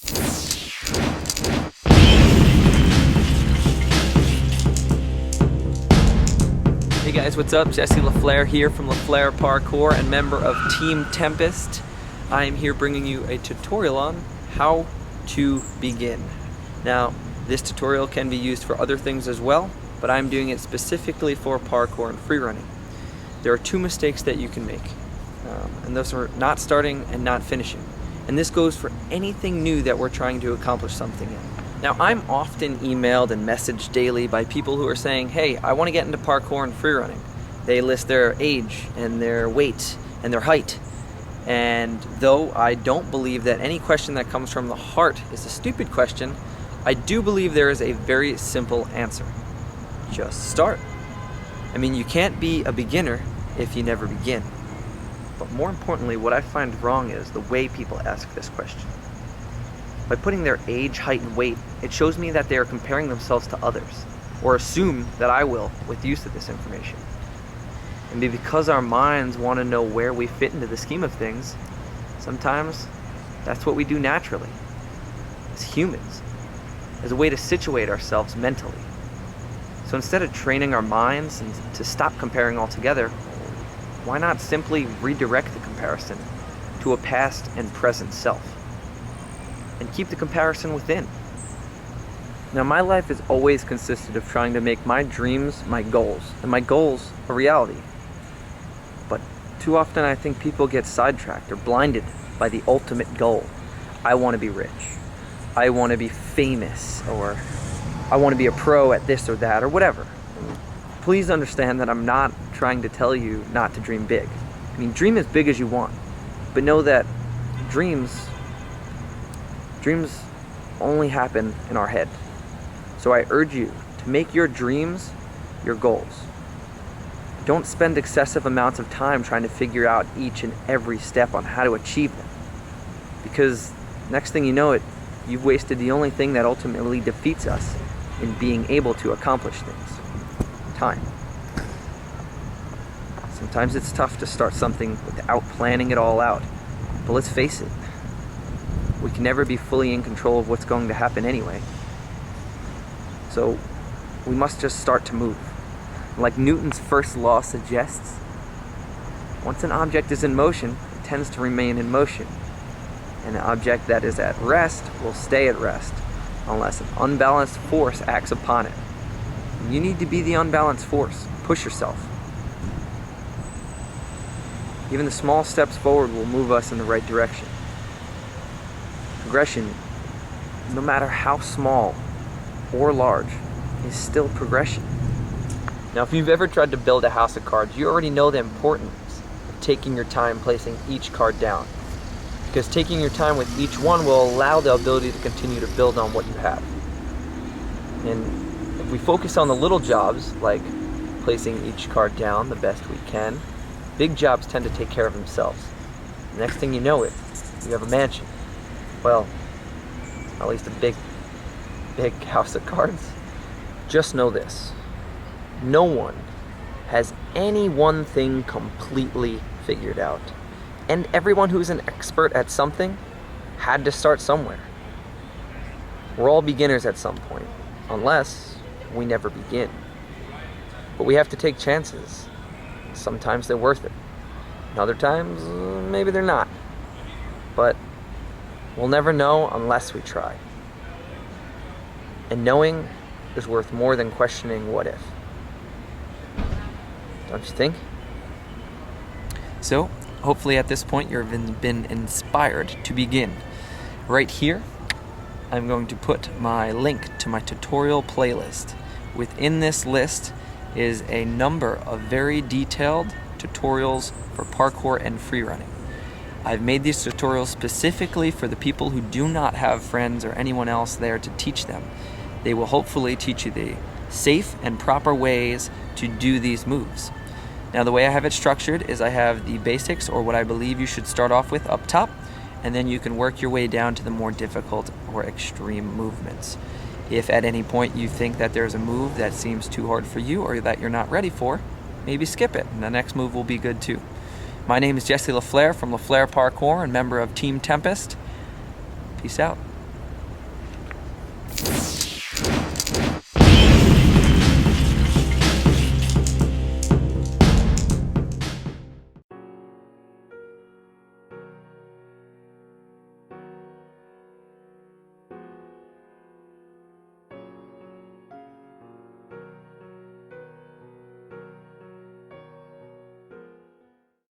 Hey guys, what's up? Jesse LaFlair here from Flair Parkour and member of Team Tempest. I am here bringing you a tutorial on how to begin. Now, this tutorial can be used for other things as well, but I'm doing it specifically for parkour and freerunning. There are two mistakes that you can make, and those are not starting and not finishing. And this goes for anything new that we're trying to accomplish something in. Now, I'm often emailed and messaged daily by people who are saying, hey, I want to get into parkour and freerunning. They list their age and their weight and their height. And though I don't believe that any question that comes from the heart is a stupid question, I do believe there is a very simple answer. Just start. I mean, you can't be a beginner if you never begin. But more importantly, what I find wrong is the way people ask this question. By putting their age, height, and weight, it shows me that they are comparing themselves to others, or assume that I will with use of this information. And because our minds want to know where we fit into the scheme of things, sometimes that's what we do naturally, as humans, as a way to situate ourselves mentally. So instead of training our minds and to stop comparing altogether, why not simply redirect the comparison to a past and present self? And keep the comparison within. Now, my life has always consisted of trying to make my dreams my goals, and my goals a reality. But too often I think people get sidetracked or blinded by the ultimate goal. I want to be rich. I want to be famous, or I want to be a pro at this or that, or whatever. Please understand that I'm not trying to tell you not to dream big. I mean, dream as big as you want, but know that dreams only happen in our head. So I urge you to make your dreams your goals. Don't spend excessive amounts of time trying to figure out each and every step on how to achieve them. Because next thing you know it, you've wasted the only thing that ultimately defeats us in being able to accomplish things: time. Sometimes it's tough to start something without planning it all out. But let's face it, we can never be fully in control of what's going to happen anyway. So we must just start to move. Like Newton's first law suggests, once an object is in motion, it tends to remain in motion. And an object that is at rest will stay at rest unless an unbalanced force acts upon it. You need to be the unbalanced force. Push yourself. Even the small steps forward will move us in the right direction. Progression, no matter how small or large, is still progression. Now, if you've ever tried to build a house of cards, you already know the importance of taking your time placing each card down. Because taking your time with each one will allow the ability to continue to build on what you have. And if we focus on the little jobs, like placing each card down the best we can, big jobs tend to take care of themselves. The next thing you know it, you have a mansion. Well, at least a big house of cards. Just know this: no one has any one thing completely figured out. And everyone who's an expert at something had to start somewhere. We're all beginners at some point, unless we never begin. But we have to take chances. Sometimes they're worth it. And other times, maybe they're not. But we'll never know unless we try. And knowing is worth more than questioning what if. Don't you think? So, hopefully at this point you've been inspired to begin. Right here, I'm going to put my link to my tutorial playlist. Within this list is a number of very detailed tutorials for parkour and freerunning. I've made these tutorials specifically for the people who do not have friends or anyone else there to teach them. They will hopefully teach you the safe and proper ways to do these moves. Now, the way I have it structured is I have the basics, or what I believe you should start off with, up top, and then you can work your way down to the more difficult or extreme movements. If at any point you think that there's a move that seems too hard for you or that you're not ready for, maybe skip it, and the next move will be good too. My name is Jesse LaFlair from Flair Parkour and member of Team Tempest. Peace out.